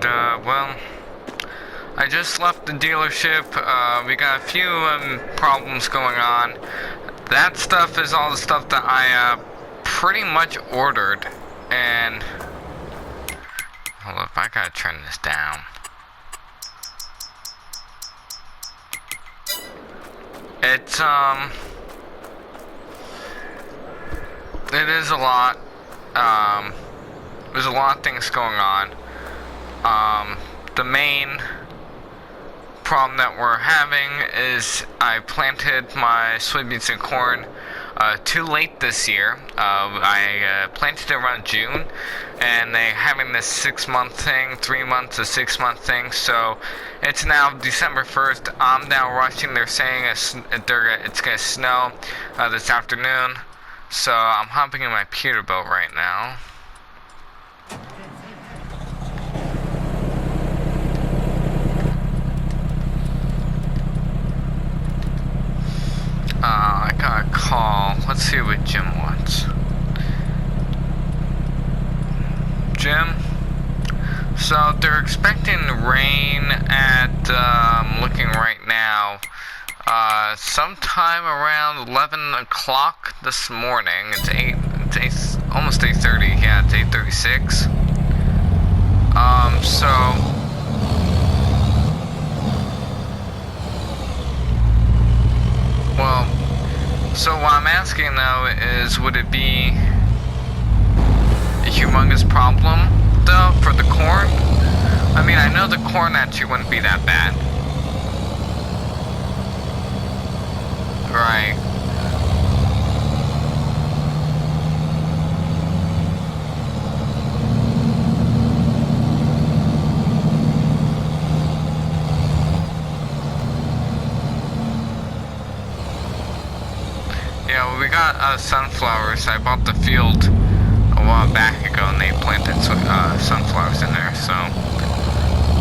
well, I just left the dealership. We got a few problems going on. That stuff is all the stuff that I pretty much ordered. And hold up, I gotta turn this down. It's it is a lot. There's a lot of things going on. The main problem that we're having is I planted my soybeans and corn too late this year. I planted it around June, and they're having this 6-month thing, 3 months, a 6-month thing. So it's now December 1st. I'm now rushing. They're saying it's gonna snow this afternoon. So I'm hopping in my Peterbilt right now. I got a call. Let's see what Jim wants. Jim? So they're expecting rain at, I'm looking right now, sometime around 11 o'clock this morning. It's almost 8:30. Yeah, it's 8:36. So what I'm asking though is, would it be a humongous problem though for the corn? I mean, I know the corn actually wouldn't be that bad. Right. Yeah, well, we got sunflowers. I bought the field a while back ago, and they planted sunflowers in there, so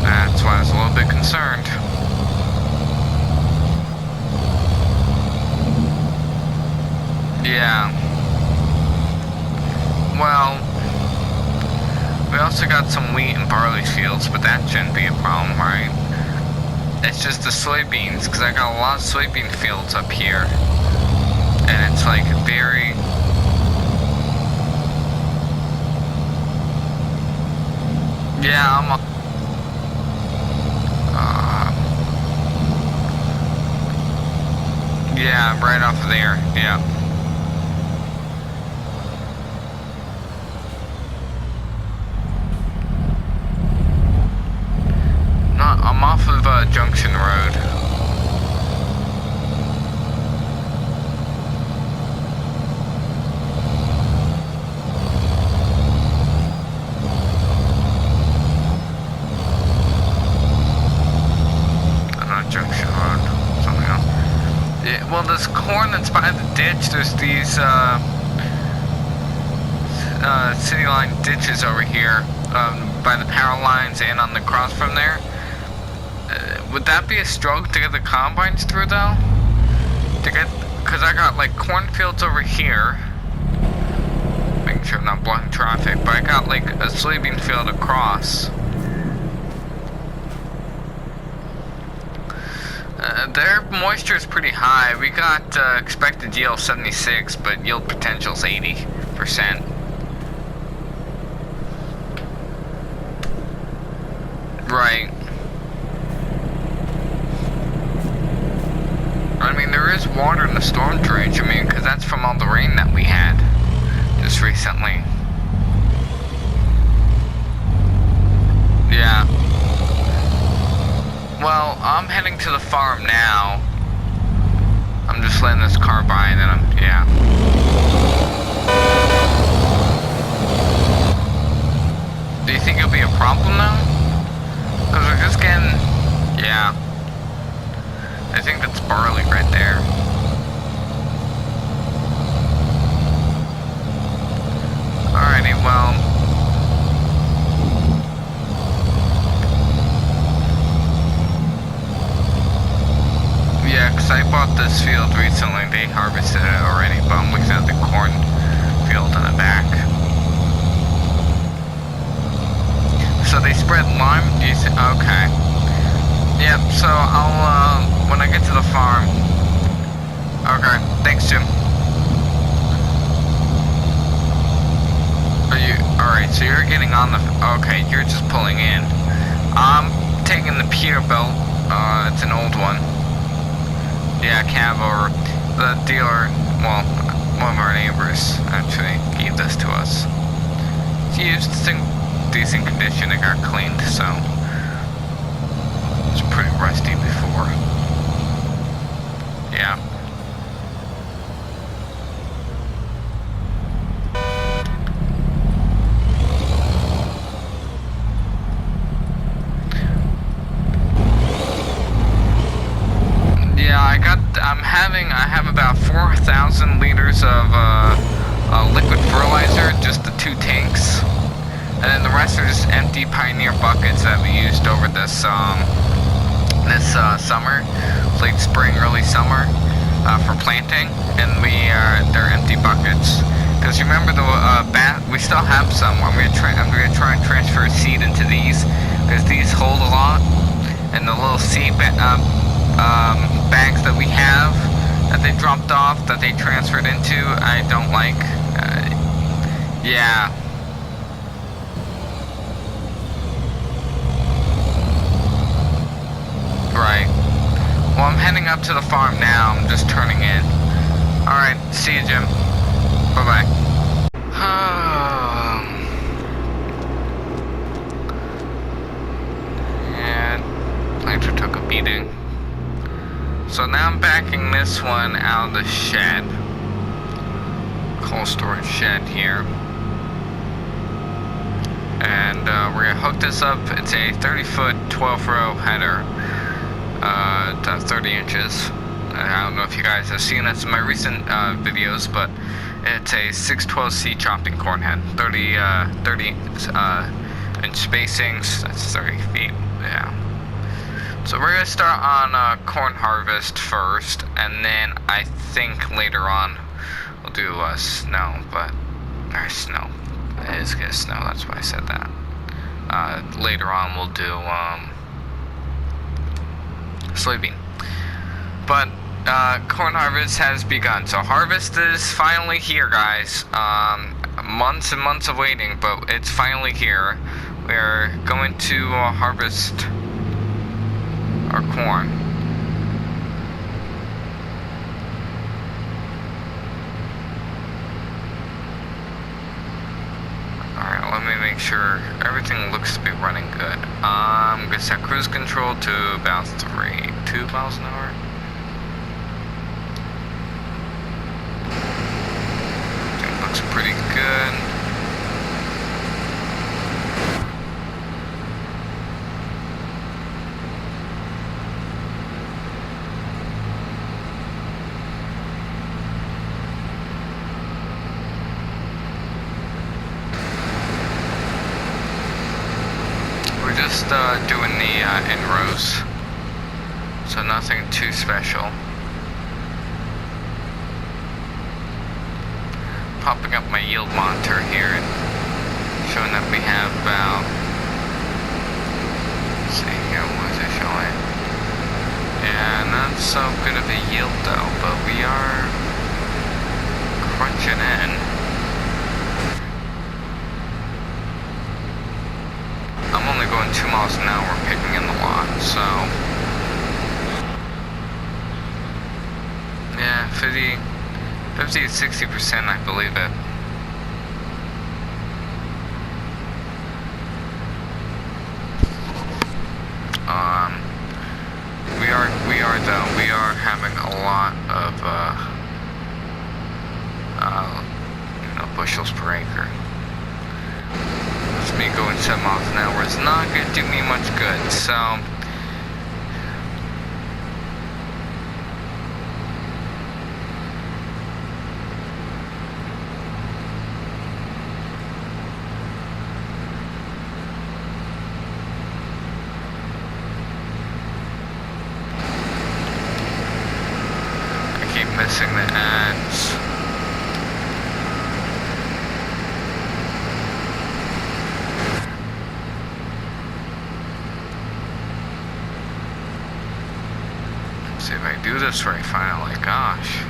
that's why I was a little bit concerned. Yeah. Well, we also got some wheat and barley fields, but that shouldn't be a problem, right? It's just the soybeans, because I got a lot of soybean fields up here. And it's like very... Yeah, I'm... yeah, right off of there, yeah. No, I'm off of Junction Road. Junction Road, something else. Yeah, well, this corn that's by the ditch, there's these city line ditches over here by the power lines and on the cross from there. Would that be a struggle to get the combines through though? Because I got like cornfields over here, making sure I'm not blocking traffic, but I got like a soybean field across. Their moisture is pretty high. We got expected yield 76, but yield potential is 80%. Right. I mean, there is water in the storm drainage. I mean, because that's from all the rain that we had just recently. Yeah. Well, I'm heading to the farm now. I'm just letting this car by and then yeah. Do you think it'll be a problem though? Because we're just getting, yeah. I think that's barley right there. Alrighty, well. Yeah, because I bought this field recently. They harvested it already, but I'm looking at the corn field in the back. So they spread lime? Do you okay. Yep, so I'll, when I get to the farm. Okay, thanks, Jim. Are you, alright, so you're getting on the, okay, you're just pulling in. I'm taking the Peterbilt, it's an old one. Yeah, cab over. The dealer, well, one of our neighbors actually gave this to us. It's used, it's in decent condition, it got cleaned, so it's pretty rusty before. Yeah. I have about 4,000 liters of liquid fertilizer, just the 2 tanks, and then the rest are just empty Pioneer buckets that we used over this summer, late spring, early summer, for planting, and they're empty buckets. Because remember we still have some. I'm gonna try and transfer seed into these, because these hold a lot, and the little seed bags that we have that they dropped off, that they transferred into, I don't like. Yeah. Right. Well, I'm heading up to the farm now. I'm just turning in. Alright, see you, Jim. Bye-bye. And planter took a beating. So now I'm backing this one out of the shed. Cold storage shed here. And we're gonna hook this up. It's a 30-foot, 12-row header. 30 inches. I don't know if you guys have seen this in my recent videos, but it's a 612C chopping corn head. 30 inch spacings. That's 30 feet. Yeah. So we're gonna start on corn harvest first, and then I think later on we'll do snow, or snow. It is gonna snow, that's why I said that. Later on we'll do soybean. But corn harvest has begun. So harvest is finally here, guys. Months and months of waiting, but it's finally here. We're going to harvest our corn. Alright, let me make sure everything looks to be running good. I'm gonna set cruise control to about 2 miles an hour. Everything looks pretty good. Just doing the in-rows, so nothing too special. Popping up my yield monitor here and showing that we have about, let's see here, what is it showing? Yeah, not so good of a yield though, but we are crunching in. I'm only going 2 miles an hour picking in the lot, so yeah, 50 to 60%, I believe it. We are having a lot of bushels per acre. Me going 7 miles an hour is not going to do me much good, so I keep missing the ads. See if I do this right finally. Gosh.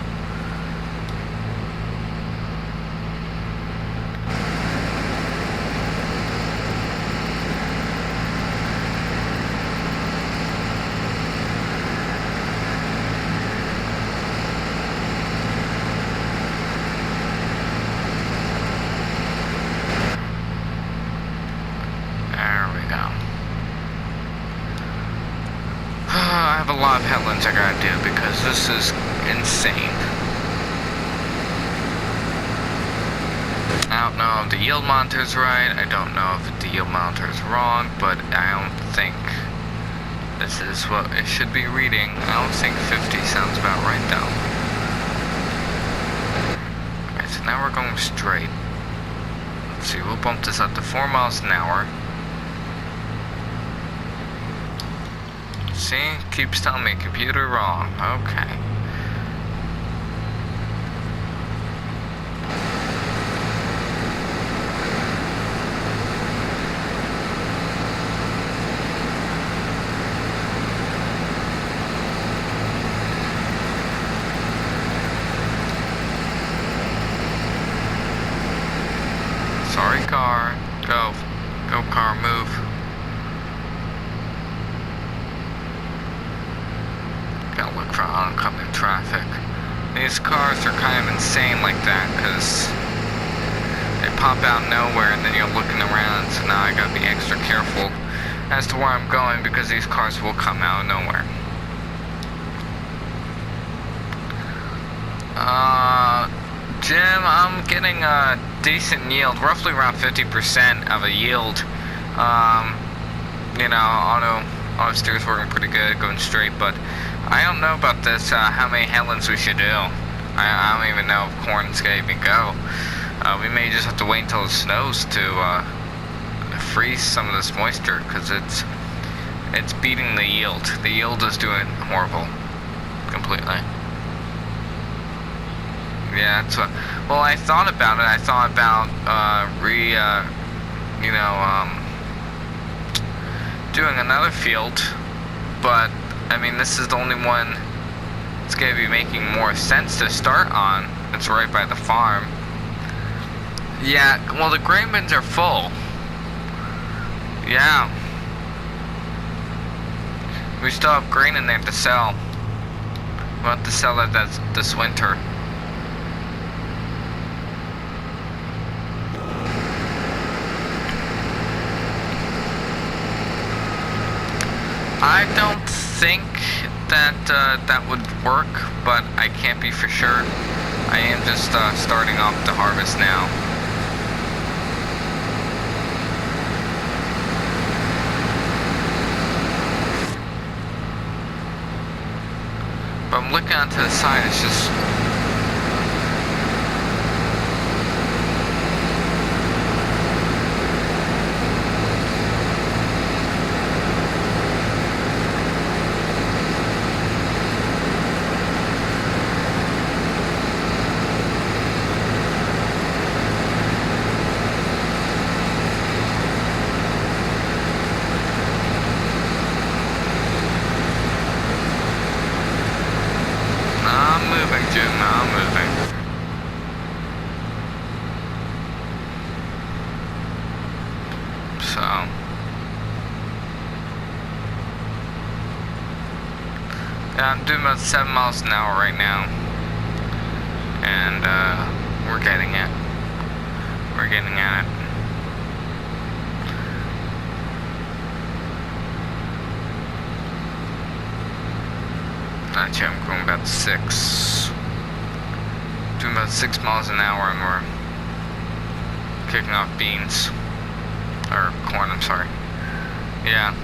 I have a lot of headlands I gotta do because this is insane. I don't know if the yield monitor is right. I don't know if the yield monitor is wrong, but I don't think this is what it should be reading. I don't think 50 sounds about right though. Alright, so now we're going straight. Let's see, we'll bump this up to 4 miles an hour. See? Keeps telling me computer wrong. Okay. Sorry, car. Go. Go, car, move. Gotta look for oncoming traffic. These cars are kind of insane like that because they pop out nowhere and then you're looking around, so now I gotta be extra careful as to where I'm going because these cars will come out of nowhere. Jim, I'm getting a decent yield, roughly around 50% of a yield. You know, auto steer's working pretty good, going straight, but I don't know about this, how many headlands we should do. I don't even know if corn's gonna even go. We may just have to wait until it snows to freeze some of this moisture, because it's beating the yield. The yield is doing horrible, completely. Yeah, that's what, well, I thought about it. I thought about, doing another field, but I mean, this is the only one that's going to be making more sense to start on. It's right by the farm. Yeah, well, the grain bins are full. Yeah. We still have grain in there to sell. We'll have to sell it this winter. I don't think that that would work, but I can't be for sure. I am just starting off the harvest now. But I'm looking onto the side, it's just... I'm moving, Jim, I'm moving. So... yeah, I'm doing about 7 miles an hour right now. And, we're getting it. We're getting at it. Actually, I'm going about 6. Doing about 6 miles an hour, and we're kicking off beans. Or corn, I'm sorry. Yeah.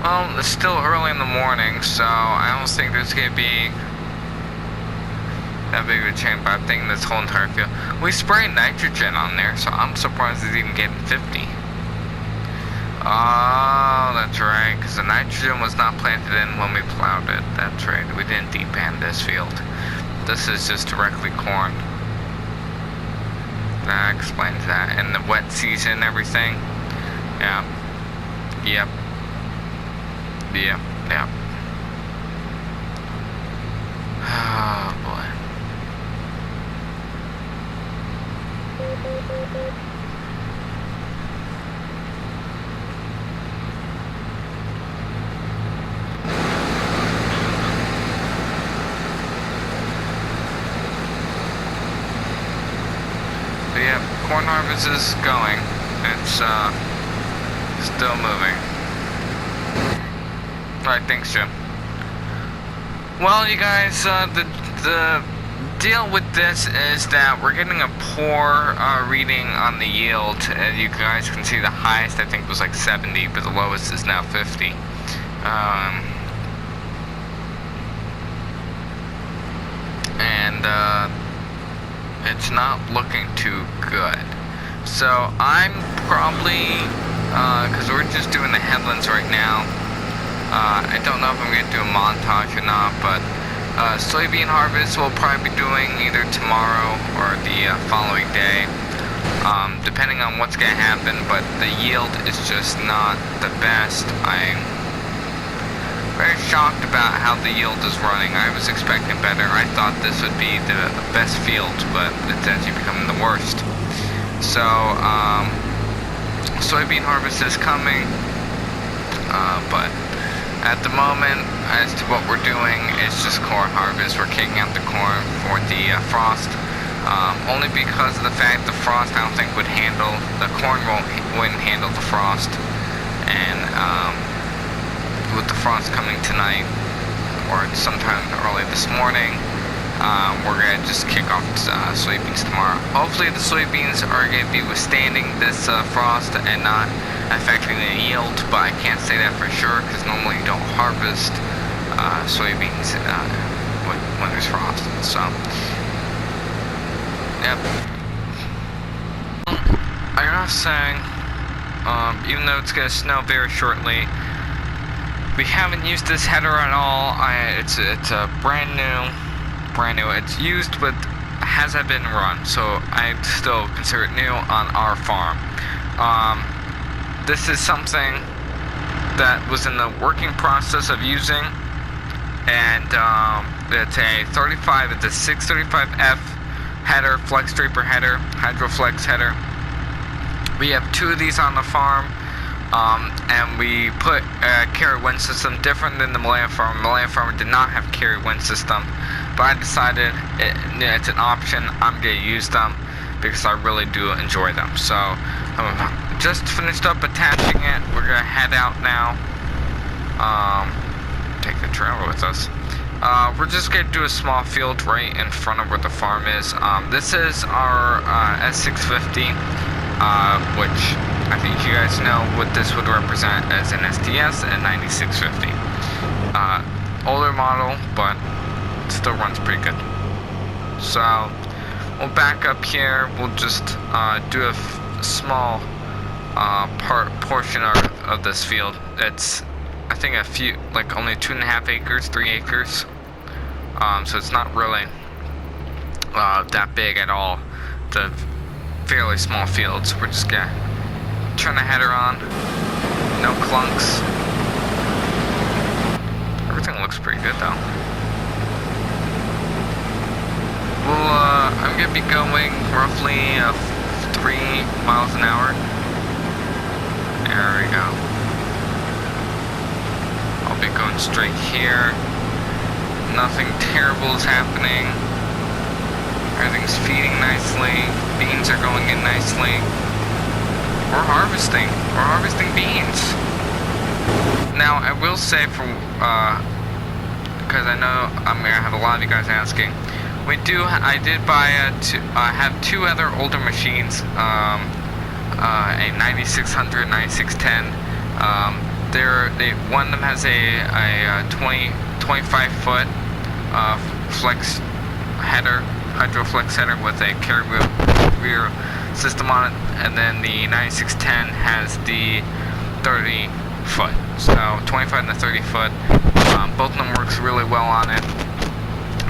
Well, it's still early in the morning, so I don't think there's gonna be that big of a change, but I'm thinking this whole entire field. We sprayed nitrogen on there, so I'm surprised it's even getting 50. Oh, that's right, because the nitrogen was not planted in when we plowed it. That's right, we didn't depan this field. This is just directly corn. That explains that. And the wet season and everything. Yeah. Yep. Yep. Yep. Oh boy. But yeah, corn harvest is going. It's still moving. Alright, thanks, Jim. Well, you guys, the deal with this is that we're getting a poor reading on the yield. As you guys can see, the highest I think was like 70, but the lowest is now 50. It's not looking too good. So I'm probably, because we're just doing the headlands right now. I don't know if I'm going to do a montage or not, but soybean harvest we'll probably be doing either tomorrow or the following day, depending on what's going to happen. But the yield is just not the best. I'm very shocked about how the yield is running. I was expecting better. I thought this would be the best field, but it's actually becoming the worst. So soybean harvest is coming, but at the moment, as to what we're doing, it's just corn harvest. We're kicking out the corn for the frost, only because of the fact the frost I don't think would handle, the corn wouldn't handle the frost, and with the frost coming tonight, or sometime early this morning, we're going to just kick off soybeans tomorrow. Hopefully the soybeans are going to be withstanding this frost and not affecting the yield, but I can't say that for sure because normally you don't harvest soybeans when there's frost. So, yep. I gotta say, even though it's gonna snow very shortly, we haven't used this header at all. It's a brand new. It's used but hasn't been run, so I still consider it new on our farm. This is something that was in the working process of using, and it's a 35. It's a 635F header, flex draper header, HydroFlex header. We have two of these on the farm, and we put a carry wind system different than the Malaya farm. Malaya farm did not have carry wind system, but I decided it's an option. I'm gonna use them because I really do enjoy them. So just finished up attaching it. We're gonna head out now. Take the trailer with us. We're just gonna do a small field right in front of where the farm is. This is our S650, which I think you guys know what this would represent as an STS and 9650. Older model, but still runs pretty good. So we'll back up here. We'll just do a small portion of this field. It's, I think, a few, like only 2.5 acres, 3 acres. So it's not really that big at all. It's a fairly small field. So we're just gonna turn the header on. No clunks. Everything looks pretty good though. I'm gonna be going roughly 3 miles an hour. There we go. I'll be going straight here. Nothing terrible is happening. Everything's feeding nicely. Beans are going in nicely. We're harvesting. We're harvesting beans. Now, I will say, because I know I'm gonna have a lot of you guys asking. I did buy have two other older machines, a 9600, 9610. One of them has a 25 foot flex header, HydroFlex header with a carry rear system on it, and then the 9610 has the 30 foot. So 25 and the 30 foot, both of them works really well on it.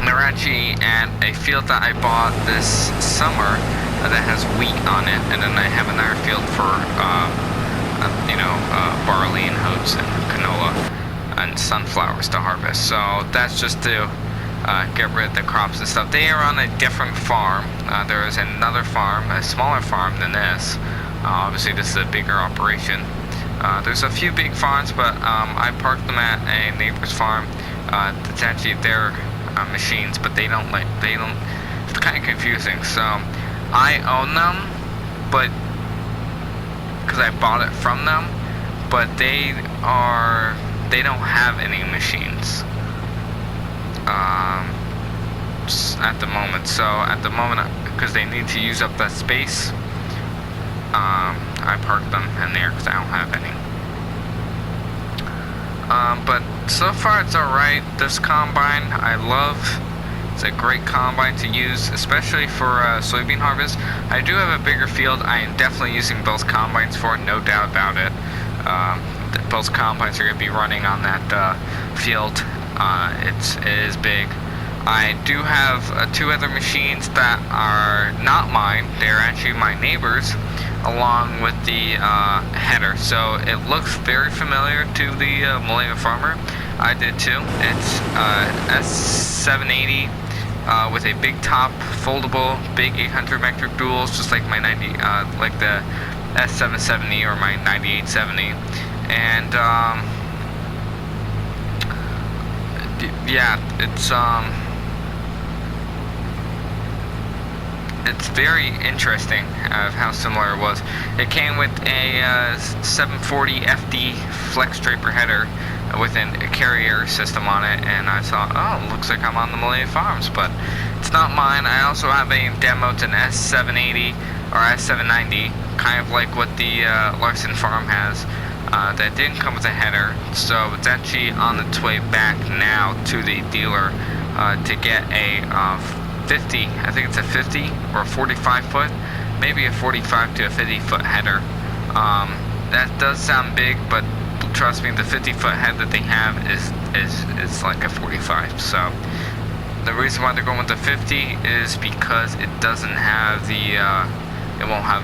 And they're actually at a field that I bought this summer that has wheat on it, and then I have another field for barley and oats and canola and sunflowers to harvest. So that's just to get rid of the crops and stuff. They are on a different farm. There is another farm, a smaller farm than this. Obviously this is a bigger operation. There's a few big farms, but I parked them at a neighbor's farm. It's actually their machines, but they don't, it's kind of confusing. So I own them, but because I bought it from them, but they don't have any machines at the moment. So at the moment, because they need to use up that space, I parked them in there because I don't have any. But so far it's alright. This combine I love. It's a great combine to use, especially for soybean harvest. I do have a bigger field. I am definitely using both combines for it, no doubt about it. Both combines are going to be running on that field. It is big. I do have 2 other machines that are not mine. They're actually my neighbors, along with the header. So it looks very familiar to the Millennium Farmer. I did too. It's S780 with a big top, foldable, big 800 metric duals, just like my like the S770 or my 9870. And yeah, it's very interesting of how similar it was. It came with a 740 FD flex draper header with a carrier system on it, and I thought, oh, looks like I'm on the Millennium Farms, but it's not mine. I also have a demo. It's an S780 or S790, kind of like what the Larson Farm has. That didn't come with a header, so it's actually on its way back now to the dealer to get a 50, I think it's a 50 or a 45 foot, maybe a 45 to a 50 foot header. That does sound big, but trust me, the 50 foot head that they have is like a 45. So the reason why they're going with the 50 is because it doesn't have the it won't have,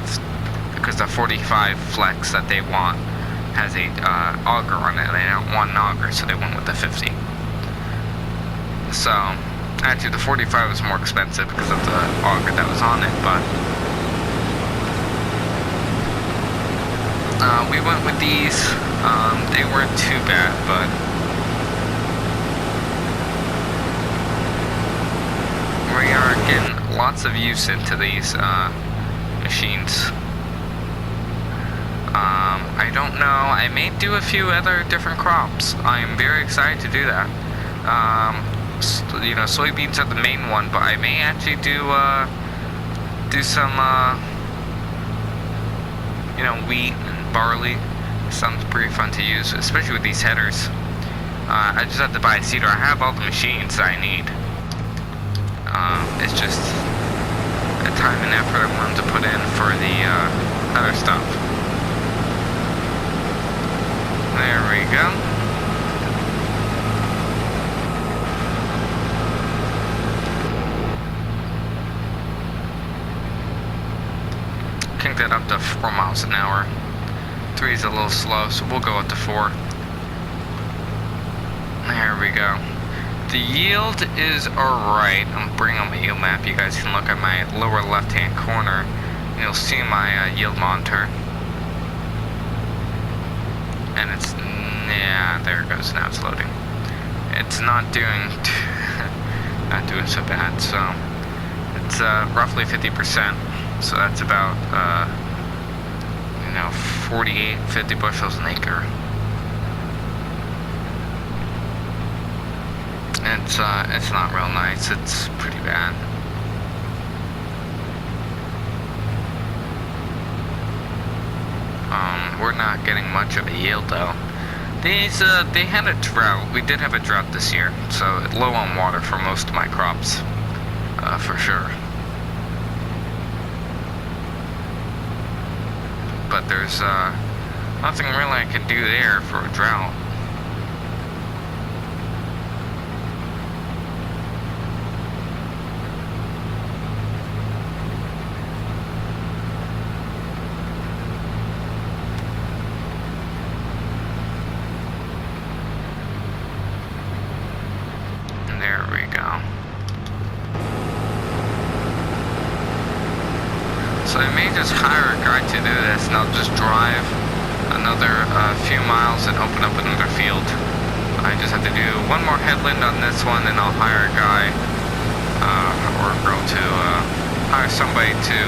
because the 45 flex that they want has a auger on it, and they don't want an auger, so they went with the 50. So actually the 45 was more expensive because of the auger that was on it, but we went with these. They weren't too bad, but we are getting lots of use into these machines. I don't know, I may do a few other different crops. I am very excited to do that. You know, soybeans are the main one, but I may actually do some you know, wheat and barley. Sounds pretty fun to use, especially with these headers. I just have to buy a seeder. I have all the machines I need. It's just a time and effort I'm willing to put in for the other stuff. There we go. Kick that up to 4 miles an hour. 3 is a little slow, so we'll go up to 4. There we go. The yield is alright. I'm bringing on my yield map. You guys can look at my lower left hand corner. You'll see my yield monitor. And it's, yeah, there it goes. Now it's loading. It's not doing so bad. So it's roughly 50%. So that's about 48, 50 bushels an acre. It's not real nice. It's pretty bad. We're not getting much of a yield though. These they had a drought. We did have a drought this year, so it's low on water for most of my crops, for sure. But there's nothing really I can do there for a drought. just hire a guy to do this, and I'll just drive another few miles and open up another field. I just have to do one more headland on this one, and I'll hire a guy or a girl to hire somebody to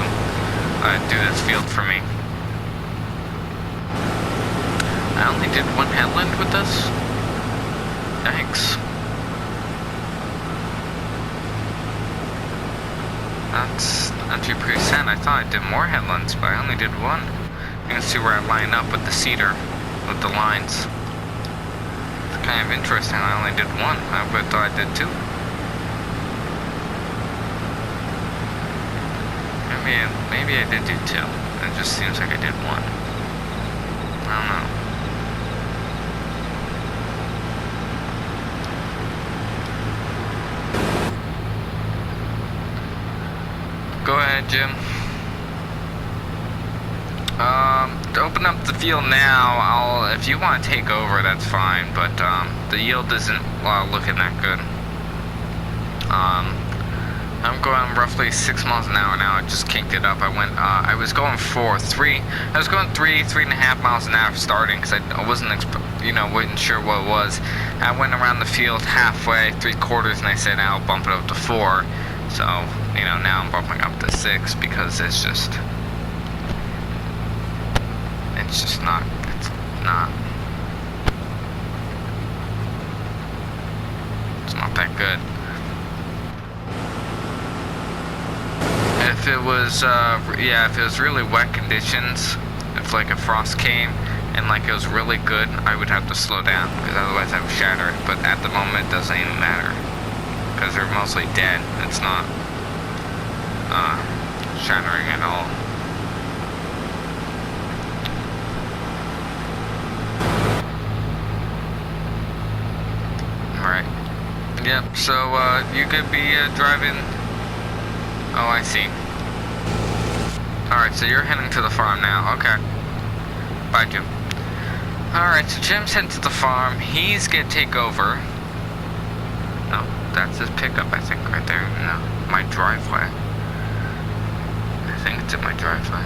do this field for me. I only did one headland with this. Thanks. That's actually pretty sad. I thought I did more headlands, but I only did one. You can see where I line up with the cedar, with the lines. It's kind of interesting. I only did one. I would have thought I did two. Maybe I did do two. It just seems like I did one. I don't know. Go ahead, Jim. To open up the field now, if you want to take over, that's fine, but the yield isn't looking that good. I'm going roughly 6 miles an hour now. I just kicked it up. I was going 3.5 miles an hour starting, because I wasn't sure what it was. I went around the field halfway, 3/4, and I said I'll bump it up to 4. So, now I'm bumping up to 6 because it's not that good. If it was, if it was really wet conditions, if like a frost came and like it was really good, I would have to slow down, because otherwise I would shatter it. But at the moment, it doesn't even matter, because they're mostly dead. It's not shattering at all. Alright. Yep, so you could be driving. Oh, I see. Alright, so you're heading to the farm now. Okay. Bye, Jim. Alright, so Jim's heading to the farm. He's gonna take over. No, that's his pickup, I think, right there. No, my driveway. I think it's in my driveway.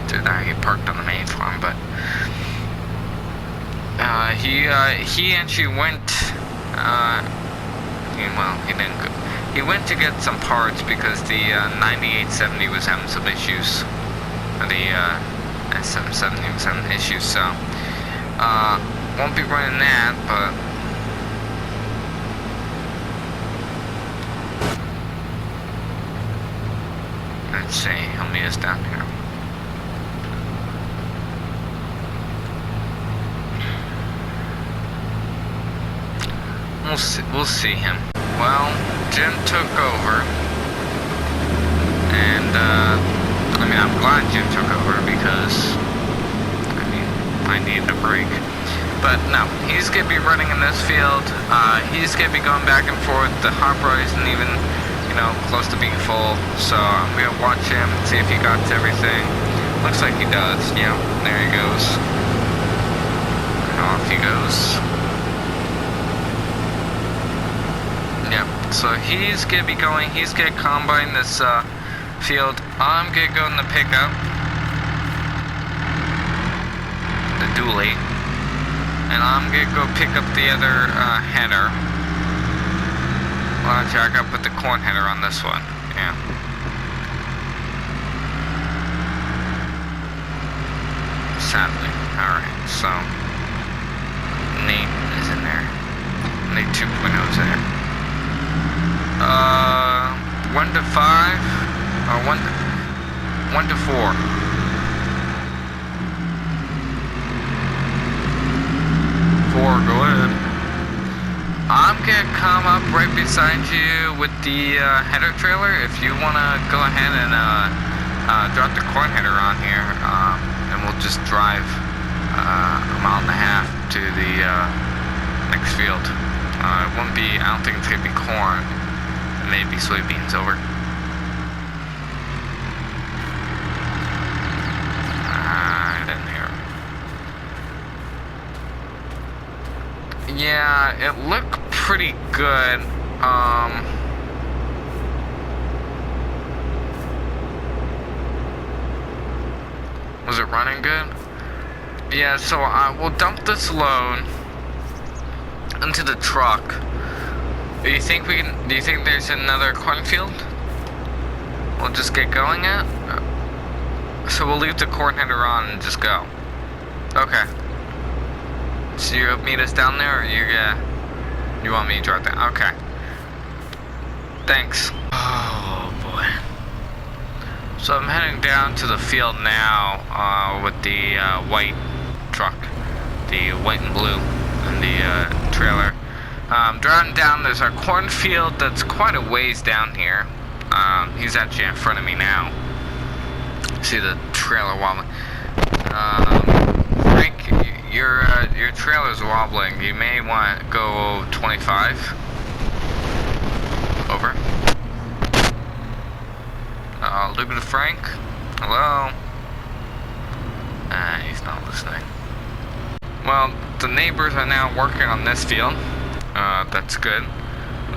Dude, he parked on the main farm, but he actually went. He didn't go. He went to get some parts because the 9870 was having some issues. The S770 was having issues, so won't be running that, but let's see how many is down here. We'll see him. Well, Jim took over, and I'm glad Jim took over, because I needed a break. But no, he's gonna be running in this field. He's gonna be going back and forth. The hopper isn't even, close to being full, so I'm gonna watch him, see if he got to everything. Looks like he does. Yeah, there he goes. And off he goes. Yep, so he's gonna be going, he's gonna combine this field. I'm gonna go in the pickup, the dually, and I'm gonna go pick up the other header. Well, actually, I gotta put the corn header on this one, yeah. Sadly, alright, so Nate is in there. Nate 2.0 is in there. 1 to 5, or 1 to 4. 4, go ahead. I'm gonna come up right beside you with the header trailer. If you wanna go ahead and drop the corn header on here, and we'll just drive a mile and a half to the next field. It won't be, I don't think it's gonna be corn. Maybe soybeans over. I didn't hear. Yeah, it looked pretty good. Was it running good? Yeah, so I will dump this load into the truck. Do you think there's another cornfield we'll just get going at? So we'll leave the corn header on and just go. Okay. So you meet us down there, or you want me to drive down? Okay. Thanks. Oh boy. So I'm heading down to the field now with the white truck, the white and blue, and the trailer. Driving down, there's a cornfield that's quite a ways down here. He's actually in front of me now. See the trailer wobbling. Frank, your trailer's wobbling. You may want to go 25. Over. Look at Frank. Hello. He's not listening. Well, the neighbors are now working on this field. That's good.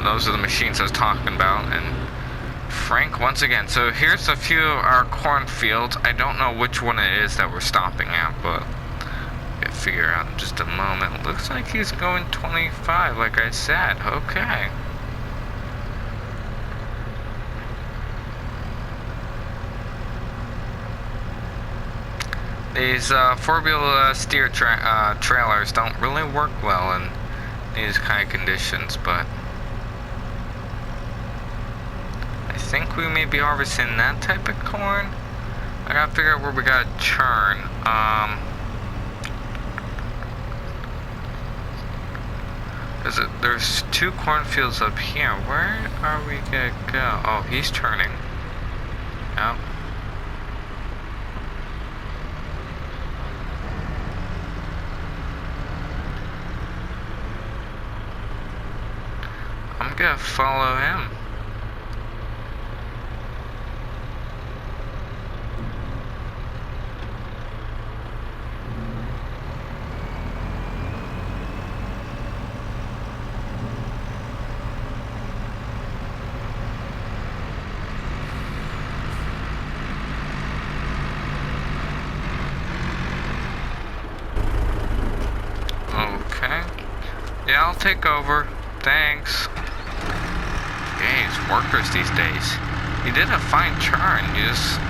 Those are the machines I was talking about. And Frank once again. So here's a few of our cornfields. I don't know which one it is that we're stopping at, but we'll figure out in just a moment. Looks like he's going 25, like I said. Okay. These four-wheel steer trailers don't really work well in these kind of conditions, but I think we may be harvesting that type of corn. I gotta figure out where we gotta churn. There's two cornfields up here. Where are we gonna go? Oh, he's turning. Yep. I'm gonna follow him. Okay. Yeah, I'll take over. Thanks. Jeez, workers these days. You did a fine churn. You just